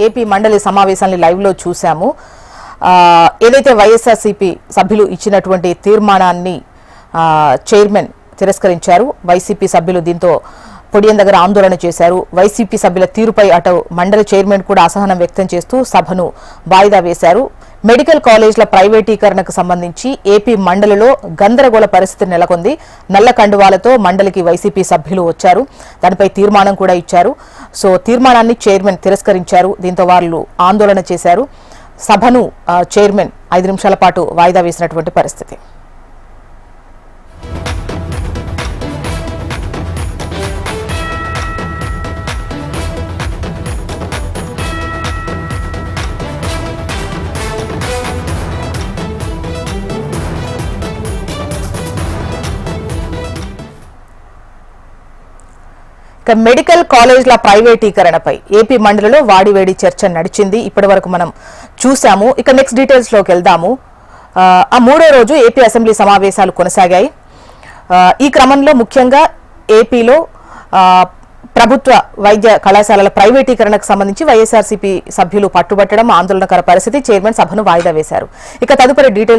AP మండలి సమావేశాన్ని live లో చూసాము. ఏదైతే వైఎస్ఆర్సీపీ సభ్యులు ఇచ్చినటువంటి తీర్మానాన్ని చైర్మన్ తిరస్కరించారు. వైసీపీ సభ్యులు దీంతో పొడియం దగ్గర ఆందోళన చేశారు. వైసీపీ సభ్యుల తీరుపై అటు మండలి చైర్మన్ కూడా అసహనం వ్యక్తం చేస్తూ సభను వాయిదా వేశారు. మెడికల్ కాలేజ్ల ప్రైవేటీకరణకు సంబంధించి ఏపీ మండలిలో గందరగోళ పరిస్థితి నెలకొంది. నల్ల కండువాలతో మండలికి వైసీపీ సభ్యులు వచ్చారు. దానిపై తీర్మానం కూడా ఇచ్చారు. సో తీర్మానాన్ని చైర్మన్ తిరస్కరించారు. దీంతో వాళ్ళు ఆందోళన చేశారు. సభను చైర్మన్ 5 నిమిషాల పాటు వాయిదా వేసినటువంటి పరిస్థితి. మెడికల్ కాలేజ్ల ప్రైవేటీకరణపై ఏపీ మండలిలో వాడివేడి చర్చ నడిచింది. ఇప్పటి వరకు మనం చూసాము. ఇక నెక్స్ట్ డీటెయిల్స్ లోకి వెళ్దాము. ఆ 3వ రోజు ఏపీ అసెంబ్లీ సమావేశాలు కొనసాగాయి. ఈ క్రమంలో ముఖ్యంగా ఏపీలో ప్రభుత్వ వైద్య కళాశాలల ప్రైవేటీకరణకు సంబంధించి వైఎస్ఆర్సీపీ సభ్యులు పట్టుబట్టడం ఆందోళనకర పరిస్థితి. చైర్మన్ సభను వాయిదా వేశారు. ఇక తదుపరి డీటెయిల్స్